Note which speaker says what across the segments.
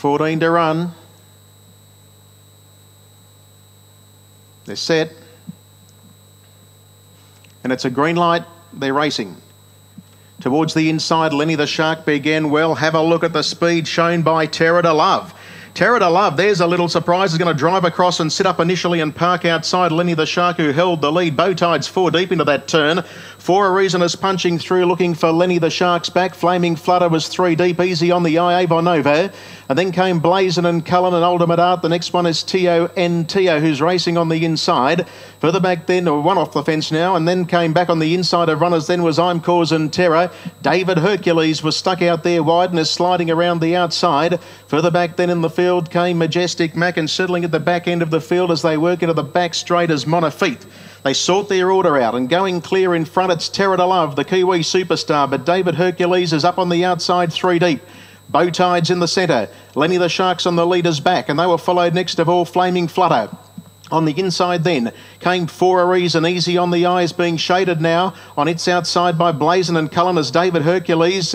Speaker 1: 14 to run. They're set. And it's a green light. They're racing. Towards the inside, Lenny the Shark began well. Have a look at the speed shown by Terra to Love. Terra to Love, there's a little surprise, is going to drive across and sit up initially and park outside Lenny the Shark, who held the lead. Bowtide's 4 deep into that turn. For a Reason is punching through, looking for Lenny the Shark's back. Flaming Flutter was 3 deep, easy on the eye, Avon Nova. And then came Blazin' and Cullen and Ultimate Art. The next one is T.O.N.T.O, who's racing on the inside. Further back then, one off the fence now, and then came back on the inside of runners. Then was I'm Causing Terror. David Hercules was stuck out there wide and is sliding around the outside. Further back then in the field came Majestic Mac, and settling at the back end of the field as they work into the back straight as Monofeet. They sort their order out, and going clear in front, it's Terra to Love, the Kiwi superstar, but David Hercules is up on the outside 3 deep. Bowtide's in the centre. Lenny the Shark's on the leader's back, and they were followed next of all Flaming Flutter. On the inside then came For a Reason, easy on the eyes, being shaded now on its outside by Blazin' and Cullen as David Hercules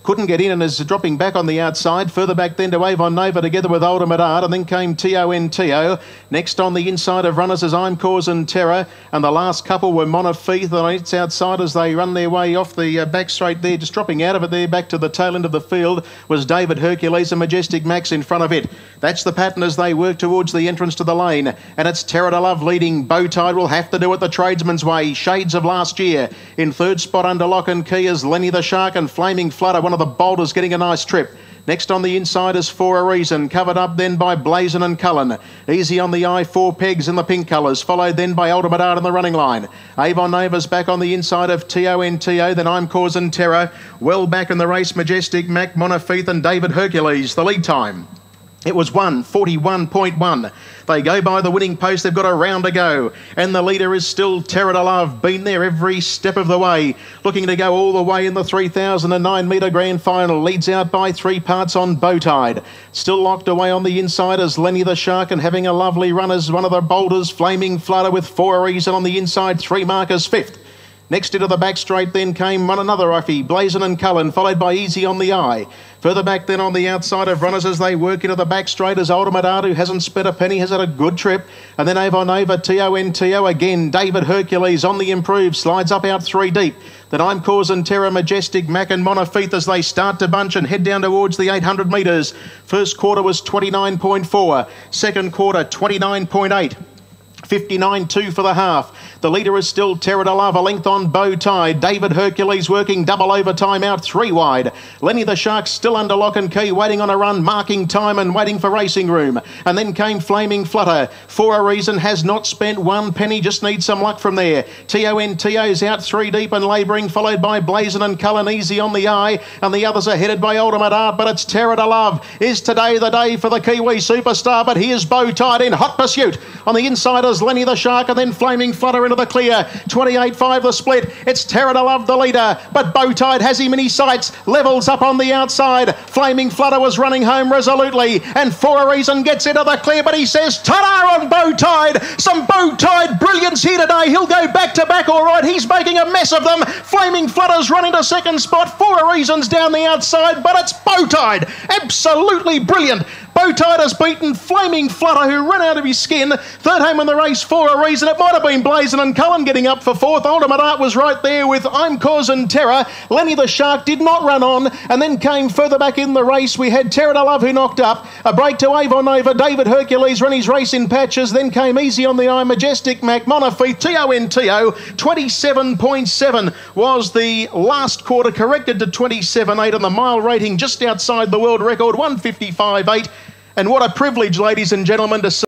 Speaker 1: couldn't get in and is dropping back on the outside. Further back then to Avon Nova together with Ultimate Art, and then came T.O.N.T.O. Next on the inside of runners as I'm Causing Terror, and the last couple were Monofeet on its outside as they run their way off the back straight there, just dropping out of it there back to the tail end of the field was David Hercules and Majestic Max in front of it. That's the pattern as they work towards the entrance to the lane, and it's Terra to Love leading. Bowtide will have to do it the tradesman's way. Shades of last year. In third spot under lock and key is Lenny the Shark, and Flaming Flutter, one of the boulders, getting a nice trip. Next on the inside is For a Reason, covered up then by Blazin' and Cullen. Easy on the eye, 4 pegs in the pink colours, followed then by Ultimate Art in the running line. Avon Nova's back on the inside of T.O.N.T.O, then I'm Causing Terror. Well back in the race, Majestic Mac, Monofeet and David Hercules. The lead time, it was 1:41.1. They go by the winning post. They've got a round to go. And the leader is still Terra to Love. Been there every step of the way. Looking to go all the way in the 3,009 metre grand final. Leads out by 3 parts on Bowtide. Still locked away on the inside as Lenny the Shark, and having a lovely run as one of the boulders, Flaming Flutter with For a Reason on the inside. 3 markers 5th. Next into the back straight then came another Iffy, Blazin' and Cullen, followed by Easy on the Eye. Further back then on the outside of runners as they work into the back straight as Ultimate Art, who hasn't spent a penny, has had a good trip. And then Avon Nova, T.O.N.T.O again. David Hercules on the improve, slides up out 3 deep. Then I'm Causing Terror, Majestic Mac and Monofeet as they start to bunch and head down towards the 800 metres. First quarter was 29.4. Second quarter, 29.8. 59.2 for the half. The leader is still Terra to Love, a length on Bowtide. David Hercules working double overtime out 3 wide. Lenny the Shark still under lock and key, waiting on a run, marking time and waiting for racing room. And then came Flaming Flutter. For a Reason has not spent 1 penny, just needs some luck from there. T.O.N.T.O's out 3 deep and labouring, followed by Blazin' and Cullen, Easy on the Eye. And the others are headed by Ultimate Art, but it's Terra to Love. Is today the day for the Kiwi superstar? But here's Bowtide in hot pursuit. On the inside is Lenny the Shark, and then Flaming Flutter into the clear. 28.5 the split. It's Terra to Love the leader, but Bowtide has him in his sights. Levels up on the outside. Flaming Flutter was running home resolutely, and For a Reason gets into the clear, but he says ta-da on Bowtide. Some Bowtide brilliance here today. He'll go back to back all right. He's making a mess of them. Flaming Flutter's running to second spot. For a Reason's down the outside, but it's Bowtide. Absolutely brilliant. Bowtide has beaten Flaming Flutter, who ran out of his skin. Third home in the race For a Reason. It might have been Blazin' and Cullen getting up for 4th. Ultimate Art was right there with I'm Causing Terror. Lenny the Shark did not run on, and then came further back in the race. We had Terra to Love, who knocked up. A break to Avon Nova. David Hercules ran his race in patches. Then came Easy on the Eye, Majestic Mac, Monofeet, T.O.N.T.O. 27.7 was the last quarter, corrected to 27.8 on the mile rating, just outside the world record, 155.8. And what a privilege, ladies and gentlemen, to see